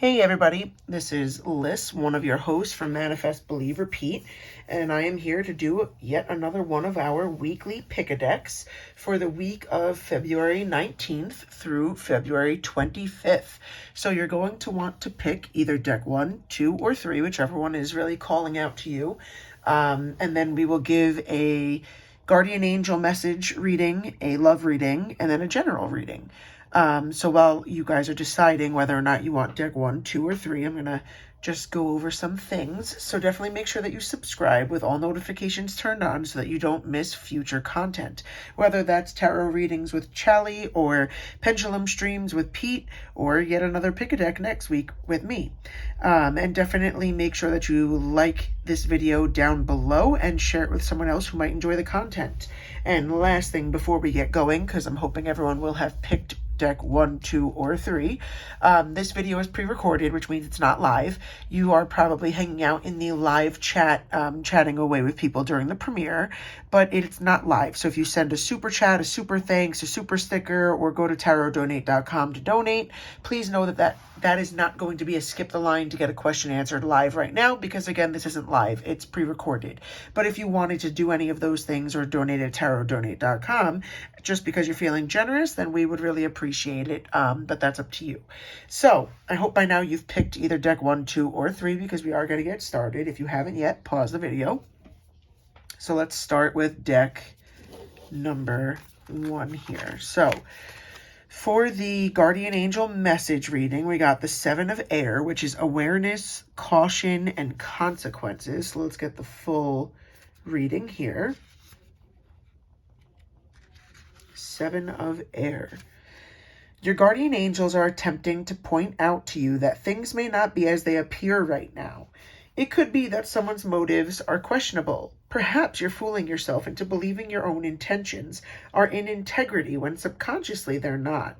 Hey everybody, this is Liz, one of your hosts from Manifest, Believe, Repeat, and I am here to do yet another one of our weekly pick-a-decks for the week of February 19th through February 25th. So you're going to want to pick either deck 1, 2, or 3, whichever one is really calling out to you, and then we will give a guardian angel message reading, a love reading, and then a general reading. So while you guys are deciding whether or not you want deck 1, 2, or 3, I'm going to just go over some things. So definitely make sure that you subscribe with all notifications turned on so that you don't miss future content. Whether that's tarot readings with Charlie, or pendulum streams with Pete, or yet another pick-a-deck next week with me. And definitely make sure that you like this video down below and share it with someone else who might enjoy the content. And last thing before we get going, because I'm hoping everyone will have picked deck 1, 2, or 3. This video is pre-recorded, which means it's not live. You are probably hanging out in the live chat, chatting away with people during the premiere, but it's not live. So if you send a super chat, a super thanks, a super sticker, or go to tarotdonate.com to donate, please know that is not going to be a skip the line to get a question answered live right now, because again, this isn't live, it's pre-recorded. But if you wanted to do any of those things or donate at tarotdonate.com, just because you're feeling generous, then we would really appreciate it, but that's up to you. So I hope by now you've picked either deck 1, 2, or 3, because we are going to get started. If you haven't yet, pause the video. So let's start with deck number 1 here. So for the Guardian Angel message reading, we got the 7 of Air, which is awareness, caution, and consequences. So let's get the full reading here. 7 of Air. Your guardian angels are attempting to point out to you that things may not be as they appear right now. It could be that someone's motives are questionable. Perhaps you're fooling yourself into believing your own intentions are in integrity when subconsciously they're not.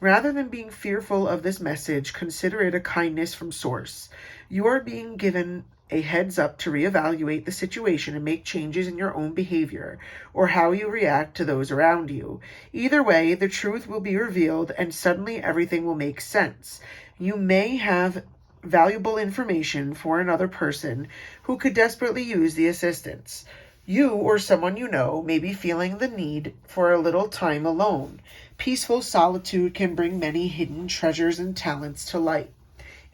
Rather than being fearful of this message, consider it a kindness from source. You are being given a heads up to reevaluate the situation and make changes in your own behavior or how you react to those around you. Either way, the truth will be revealed and suddenly everything will make sense. You may have valuable information for another person who could desperately use the assistance. You or someone you know may be feeling the need for a little time alone. Peaceful solitude can bring many hidden treasures and talents to light.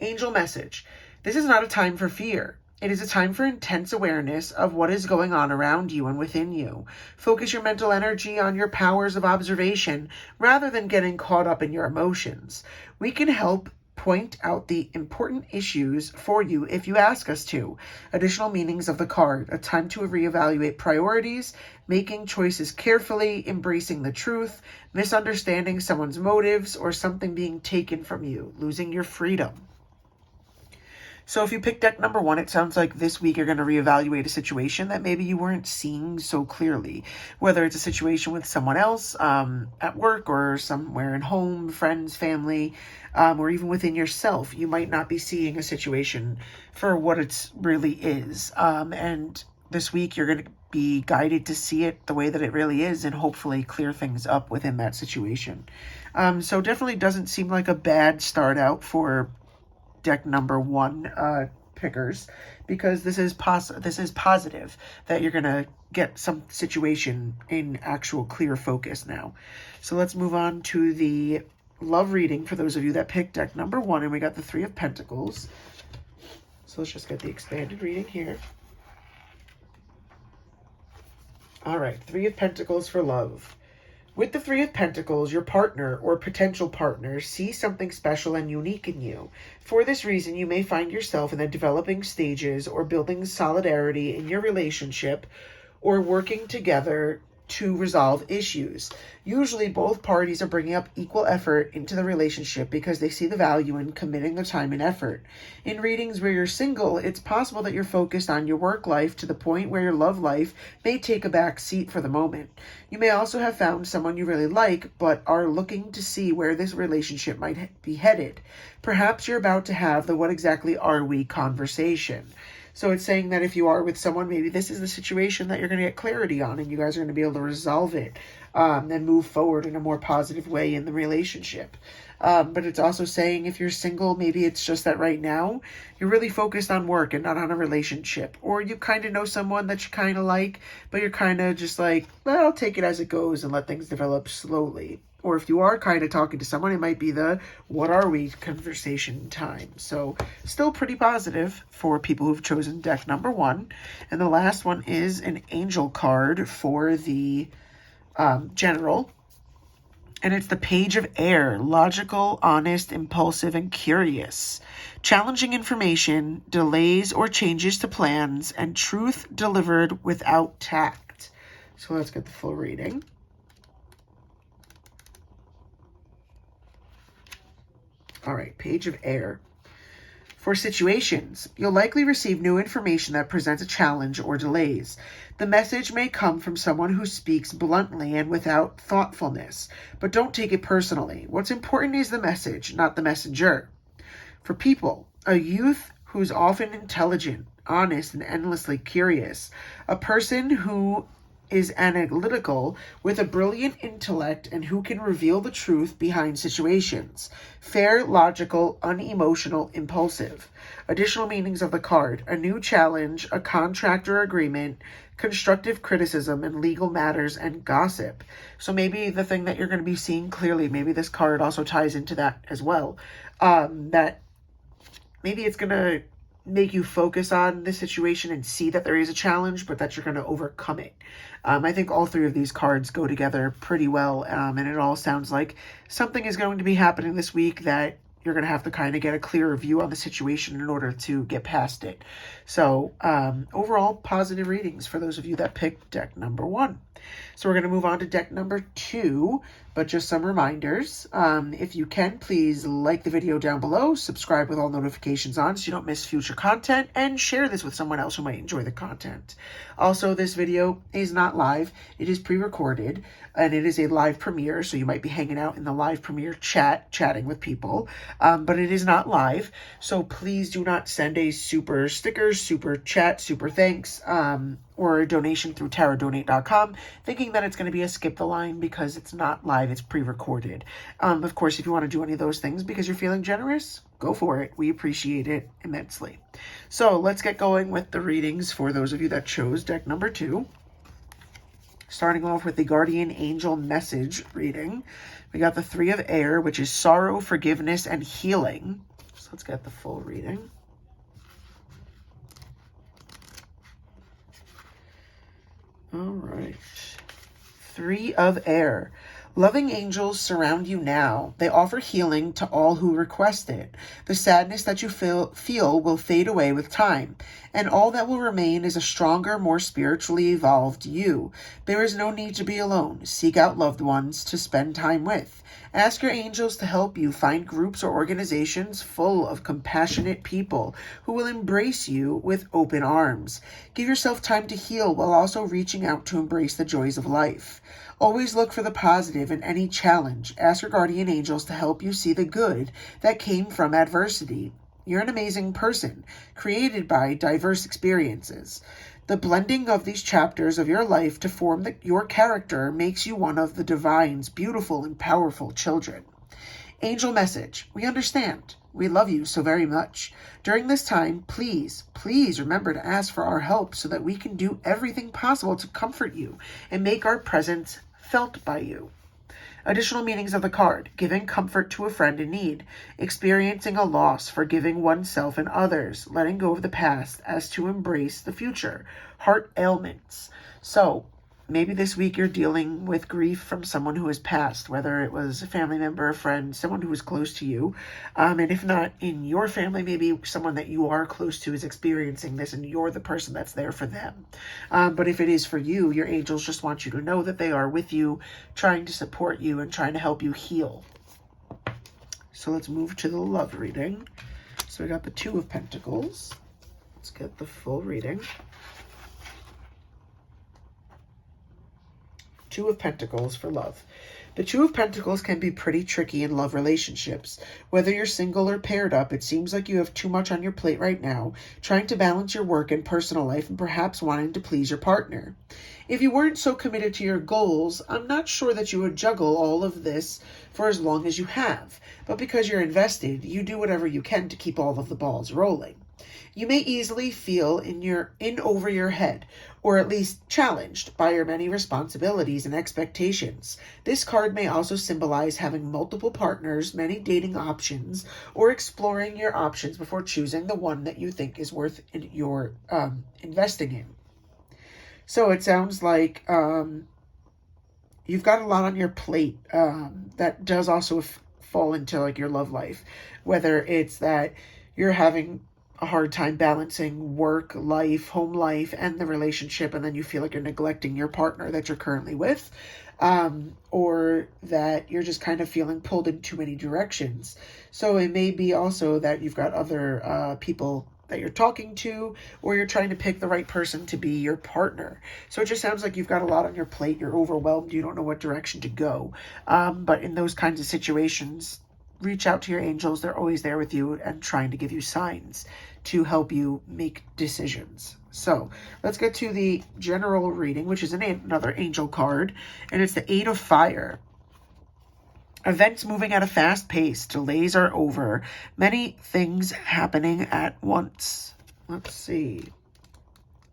Angel message. This is not a time for fear. It is a time for intense awareness of what is going on around you and within you. Focus your mental energy on your powers of observation rather than getting caught up in your emotions. We can help point out the important issues for you if you ask us to. Additional meanings of the card. A time to reevaluate priorities, making choices carefully, embracing the truth, misunderstanding someone's motives, or something being taken from you, losing your freedom. So if you pick deck number 1, it sounds like this week you're going to reevaluate a situation that maybe you weren't seeing so clearly. Whether it's a situation with someone else at work or somewhere at home, friends, family, or even within yourself, you might not be seeing a situation for what it really is. And this week you're going to be guided to see it the way that it really is and hopefully clear things up within that situation. So definitely doesn't seem like a bad start out for deck number 1 pickers, because this is positive that you're gonna get some situation in actual clear focus now. So let's move on to the love reading for those of you that picked deck number 1, and we got the 3 of Pentacles. So let's just get the expanded reading here. All right, 3 of Pentacles for love. With the 3 of Pentacles, your partner or potential partner sees something special and unique in you. For this reason, you may find yourself in the developing stages or building solidarity in your relationship or working together to resolve issues. Usually, both parties are bringing up equal effort into the relationship because they see the value in committing the time and effort. In readings where you're single, it's possible that you're focused on your work life to the point where your love life may take a back seat for the moment. You may also have found someone you really like, but are looking to see where this relationship might be headed. Perhaps you're about to have the "what exactly are we" conversation. So it's saying that if you are with someone, maybe this is the situation that you're going to get clarity on, and you guys are going to be able to resolve it and move forward in a more positive way in the relationship. But it's also saying if you're single, maybe it's just that right now you're really focused on work and not on a relationship. Or you kind of know someone that you kind of like, but you're kind of just like, well, I'll take it as it goes and let things develop slowly. Or if you are kind of talking to someone, it might be the what are we conversation time. So still pretty positive for people who've chosen deck number 1. And the last one is an angel card for the general. And it's the Page of Air, logical, honest, impulsive, and curious. Challenging information, delays or changes to plans, and truth delivered without tact. So let's get the full reading. All right, Page of Air. For situations, you'll likely receive new information that presents a challenge or delays. The message may come from someone who speaks bluntly and without thoughtfulness, but don't take it personally. What's important is the message, not the messenger. For people, a youth who's often intelligent, honest, and endlessly curious. A person who is analytical with a brilliant intellect and who can reveal the truth behind situations. Fair, logical, unemotional, impulsive. Additional meanings of the card: a new challenge, a contract or agreement, constructive criticism in legal matters, and gossip. So maybe the thing that you're going to be seeing clearly, maybe this card also ties into that as well. That maybe it's going to make you focus on the situation and see that there is a challenge, but that you're going to overcome it. I think all 3 of these cards go together pretty well, and it all sounds like something is going to be happening this week that you're going to have to kind of get a clearer view on the situation in order to get past it. So overall, positive readings for those of you that picked deck number 1. So we're going to move on to deck number 2, but just some reminders. If you can, please like the video down below, subscribe with all notifications on so you don't miss future content, and share this with someone else who might enjoy the content. Also, this video is not live. It is pre-recorded, and it is a live premiere, so you might be hanging out in the live premiere chatting with people, but it is not live, so please do not send a super sticker, super chat, super thanks, or a donation through tarotdonate.com, thinking that it's going to be a skip the line because it's not live, it's pre-recorded. Of course, if you want to do any of those things because you're feeling generous, go for it. We appreciate it immensely. So let's get going with the readings for those of you that chose deck number 2. Starting off with the Guardian Angel Message reading. We got the 3 of Air, which is sorrow, forgiveness, and healing. So let's get the full reading. All right. 3 of Air. Loving angels surround you now. They offer healing to all who request it. The sadness that you feel will fade away with time, and all that will remain is a stronger, more spiritually evolved you. There is no need to be alone. Seek out loved ones to spend time with. Ask your angels to help you find groups or organizations full of compassionate people who will embrace you with open arms. Give yourself time to heal while also reaching out to embrace the joys of life. Always look for the positive in any challenge. Ask your guardian angels to help you see the good that came from adversity. You're an amazing person, created by diverse experiences. The blending of these chapters of your life to form your character makes you one of the divine's beautiful and powerful children. Angel message: we understand. We love you so very much. During this time, please remember to ask for our help so that we can do everything possible to comfort you and make our presence felt by you. Additional meanings of the card: giving comfort to a friend in need, experiencing a loss, forgiving oneself and others, letting go of the past as to embrace the future, heart ailments. So maybe this week you're dealing with grief from someone who has passed, whether it was a family member, a friend, someone who was close to you. And if not in your family, maybe someone that you are close to is experiencing this and you're the person that's there for them. But if it is for you, your angels just want you to know that they are with you, trying to support you and trying to help you heal. So let's move to the love reading. So we got the 2 of Pentacles. Let's get the full reading. 2 of Pentacles for love. The Two of Pentacles can be pretty tricky in love relationships. Whether you're single or paired up, it seems like you have too much on your plate right now, trying to balance your work and personal life and perhaps wanting to please your partner. If you weren't so committed to your goals, I'm not sure that you would juggle all of this for as long as you have. But because you're invested, you do whatever you can to keep all of the balls rolling. You may easily feel in over your head, or at least challenged by your many responsibilities and expectations. This card may also symbolize having multiple partners, many dating options, or exploring your options before choosing the one that you think is worth your investing in. So it sounds like you've got a lot on your plate that does also fall into like your love life, whether it's that you're having a hard time balancing work, life, home life, and the relationship, and then you feel like you're neglecting your partner that you're currently with, or that you're just kind of feeling pulled in too many directions. So it may be also that you've got other people that you're talking to, or you're trying to pick the right person to be your partner. So it just sounds like you've got a lot on your plate, you're overwhelmed, you don't know what direction to go. But in those kinds of situations, reach out to your angels. They're always there with you and trying to give you signs to help you make decisions. So let's get to the general reading, which is another angel card, and it's the Eight of Fire. Events moving at a fast pace. Delays are over. Many things happening at once. Let's see.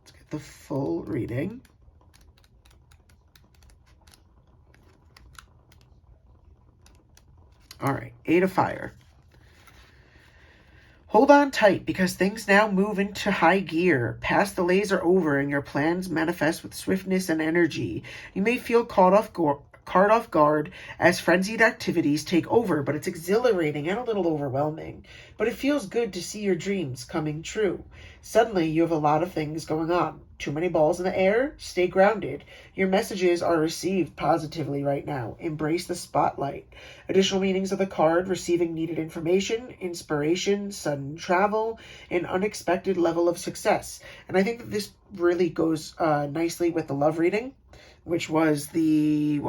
Let's get the full reading. All right, Eight of Fire. Hold on tight because things now move into high gear. Past delays are over and your plans manifest with swiftness and energy. You may feel caught off guard as frenzied activities take over, but it's exhilarating and a little overwhelming. But it feels good to see your dreams coming true. Suddenly, you have a lot of things going on. Too many balls in the air? Stay grounded. Your messages are received positively right now. Embrace the spotlight. Additional meanings of the card: receiving needed information, inspiration, sudden travel, an unexpected level of success. And I think that this really goes nicely with the love reading, which was the,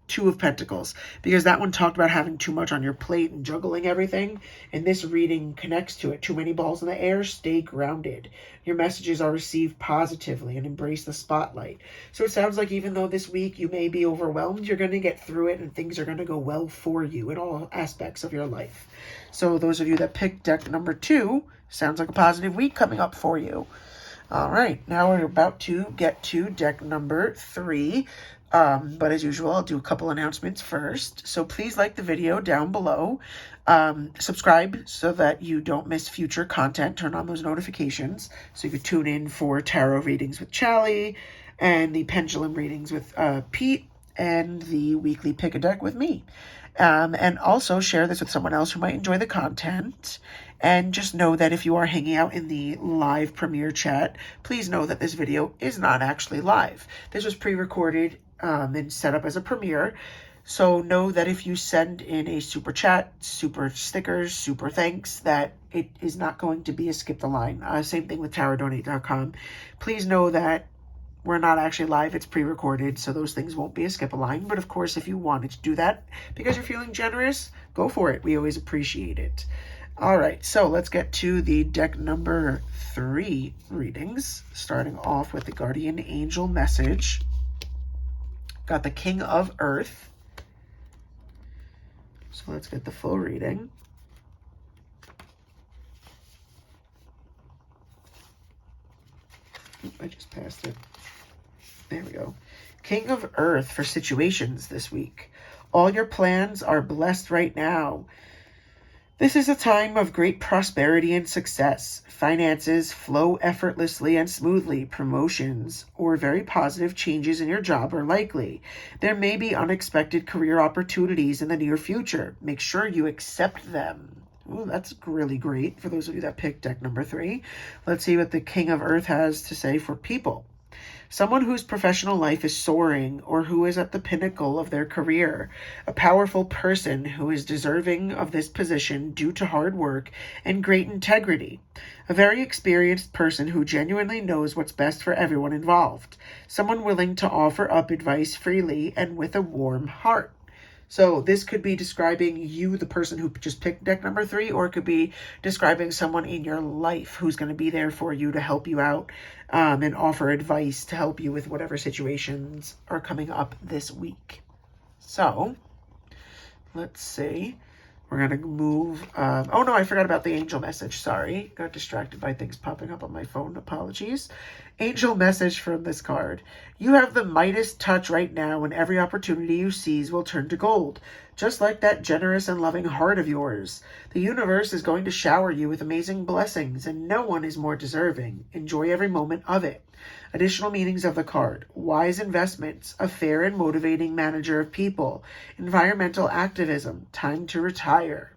Two of Pentacles, because that one talked about having too much on your plate and juggling everything, and this reading connects to it. Too many balls in the air, stay grounded. Your messages are received positively and embrace the spotlight. So it sounds like even though this week you may be overwhelmed, you're going to get through it and things are going to go well for you in all aspects of your life. So those of you that picked deck number 2, sounds like a positive week coming up for you. All right, now we're about to get to deck number 3. But as usual, I'll do a couple announcements first. So please like the video down below. Subscribe so that you don't miss future content. Turn on those notifications so you can tune in for tarot readings with Charlie and the pendulum readings with Pete and the weekly pick a deck with me. And also share this with someone else who might enjoy the content. And just know that if you are hanging out in the live premiere chat, please know that this video is not actually live. This was pre-recorded and set up as a premiere. So know that if you send in a super chat, super stickers, super thanks, that it is not going to be a skip the line. Same thing with tarotdonate.com. Please know that we're not actually live. It's pre-recorded, so those things won't be a skip a line. But of course, if you wanted to do that because you're feeling generous, go for it. We always appreciate it. All right, so let's get to the deck number 3 readings, starting off with the Guardian Angel message. Got the King of Earth. So let's get the full reading. I just passed it. There we go. King of Earth for situations this week. All your plans are blessed right now. This is a time of great prosperity and success. Finances flow effortlessly and smoothly. Promotions or very positive changes in your job are likely. There may be unexpected career opportunities in the near future. Make sure you accept them. Ooh, that's really great for those of you that picked deck number 3. Let's see what the King of Earth has to say for people. Someone whose professional life is soaring or who is at the pinnacle of their career. A powerful person who is deserving of this position due to hard work and great integrity. A very experienced person who genuinely knows what's best for everyone involved. Someone willing to offer up advice freely and with a warm heart. So this could be describing you, the person who just picked deck number 3, or it could be describing someone in your life who's going to be there for you to help you out and offer advice to help you with whatever situations are coming up this week. So let's see. We're going to move. Oh, no, I forgot about the angel message. Sorry. Got distracted by things popping up on my phone. Apologies. Angel message from this card. You have the Midas touch right now, and every opportunity you seize will turn to gold. Just like that generous and loving heart of yours. The universe is going to shower you with amazing blessings, and no one is more deserving. Enjoy every moment of it. Additional meanings of the card. Wise investments, a fair and motivating manager of people, environmental activism, time to retire.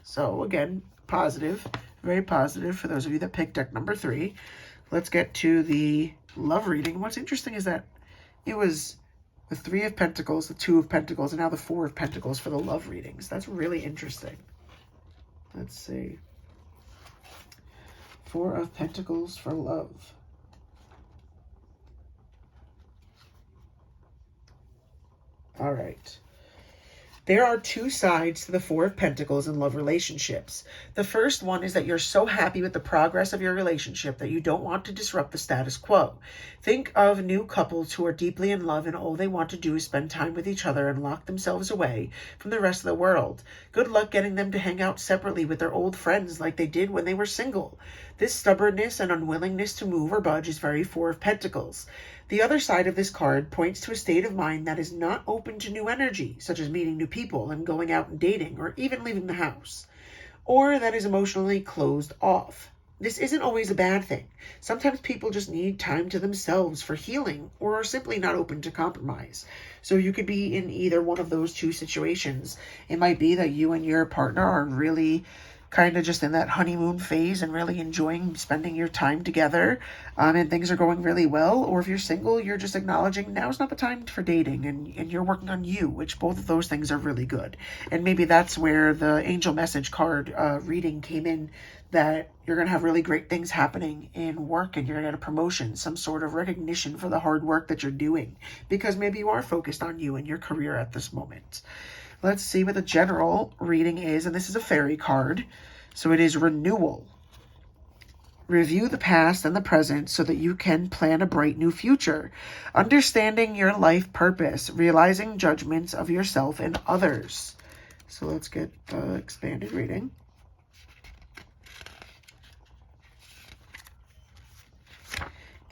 So again, positive, very positive for those of you that picked deck number 3. Let's get to the love reading. What's interesting is that it was the 3 of Pentacles, the 2 of Pentacles, and now the 4 of Pentacles for the love readings. That's really interesting. Let's see. 4 of Pentacles for love. All right. There are 2 sides to the 4 of Pentacles in love relationships. The first one is that you're so happy with the progress of your relationship that you don't want to disrupt the status quo. Think of new couples who are deeply in love and all they want to do is spend time with each other and lock themselves away from the rest of the world. Good luck getting them to hang out separately with their old friends like they did when they were single. This stubbornness and unwillingness to move or budge is very 4 of Pentacles. The other side of this card points to a state of mind that is not open to new energy, such as meeting new people and going out and dating, or even leaving the house, or that is emotionally closed off. This isn't always a bad thing. Sometimes people just need time to themselves for healing, or are simply not open to compromise. So you could be in either one of those 2 situations. It might be that you and your partner are really kind of just in that honeymoon phase and really enjoying spending your time together, and things are going really well. Or if you're single, you're just acknowledging now's not the time for dating, and you're working on you, which both of those things are really good. And maybe that's where the angel message card reading came in, that you're going to have really great things happening in work, and you're going to get a promotion, some sort of recognition for the hard work that you're doing, because maybe you are focused on you and your career at this moment. Let's see what the general reading is, and this is a fairy card, so it is renewal. Review the past and the present so that you can plan a bright new future. Understanding your life purpose, realizing judgments of yourself and others. So let's get the expanded reading.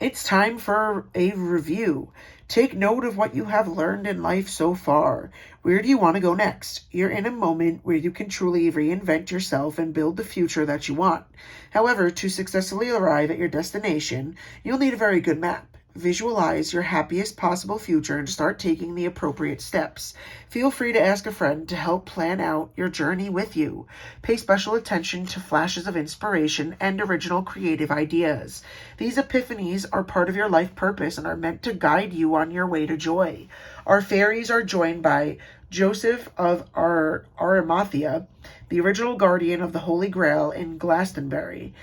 It's time for a review. Take note of what you have learned in life so far. Where do you want to go next? You're in a moment where you can truly reinvent yourself and build the future that you want. However, to successfully arrive at your destination, you'll need a very good map. Visualize your happiest possible future and start taking the appropriate steps. Feel free to ask a friend to help plan out your journey with you. Pay special attention to flashes of inspiration and original creative ideas. These epiphanies are part of your life purpose and are meant to guide you on your way to joy. Our fairies are joined by Joseph of Arimathea, the original guardian of the Holy Grail in Glastonbury.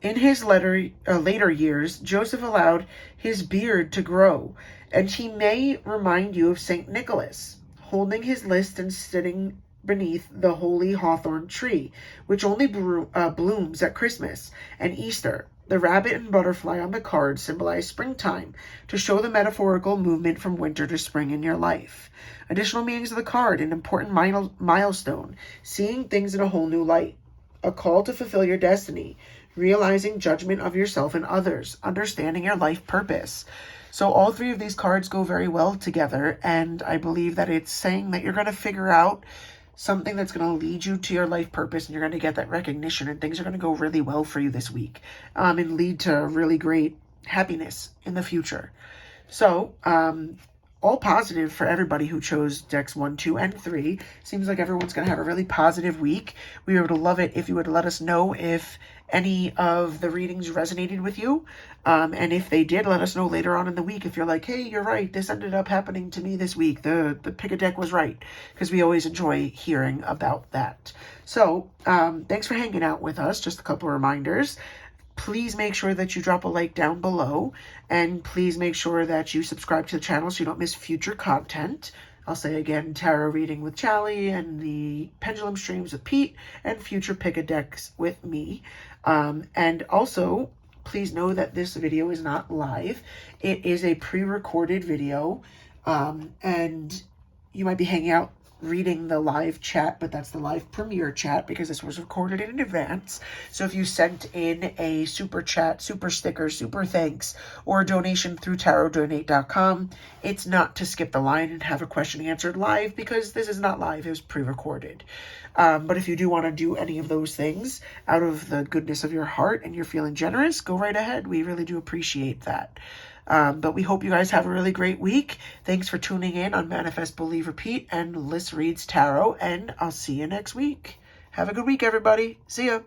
In his later years, Joseph allowed his beard to grow, and he may remind you of St. Nicholas, holding his list and sitting beneath the holy hawthorn tree, which only blooms at Christmas and Easter. The rabbit and butterfly on the card symbolize springtime to show the metaphorical movement from winter to spring in your life. Additional meanings of the card: an important milestone, seeing things in a whole new light, a call to fulfill your destiny, realizing judgment of yourself and others, understanding your life purpose. So all 3 of these cards go very well together, and I believe that it's saying that you're going to figure out something that's going to lead you to your life purpose, and you're going to get that recognition, and things are going to go really well for you this week, and lead to really great happiness in the future. So all positive for everybody who chose decks 1, 2, and 3. Seems like everyone's going to have a really positive week. We would love it if you would let us know if any of the readings resonated with you. And if they did, let us know later on in the week if you're like, hey, you're right, this ended up happening to me this week. The pick a deck was right, because we always enjoy hearing about that. So thanks for hanging out with us. Just a couple of reminders. Please make sure that you drop a like down below, and please make sure that you subscribe to the channel so you don't miss future content. I'll say again, tarot reading with Charlie and the pendulum streams with Pete and future pick-a-decks with me. And also, please know that this video is not live. It is a pre-recorded video, and you might be hanging out reading the live chat, but that's the live premiere chat because this was recorded in advance. So if you sent in a super chat, super sticker, super thanks, or a donation through tarotdonate.com, it's not to skip the line and have a question answered live because this is not live, it was pre-recorded. But if you do want to do any of those things out of the goodness of your heart and you're feeling generous, go right ahead. We really do appreciate that. But we hope you guys have a really great week. Thanks for tuning in on Manifest, Believe, Repeat and Liz Reads Tarot, and I'll see you next week. Have a good week, everybody. See ya.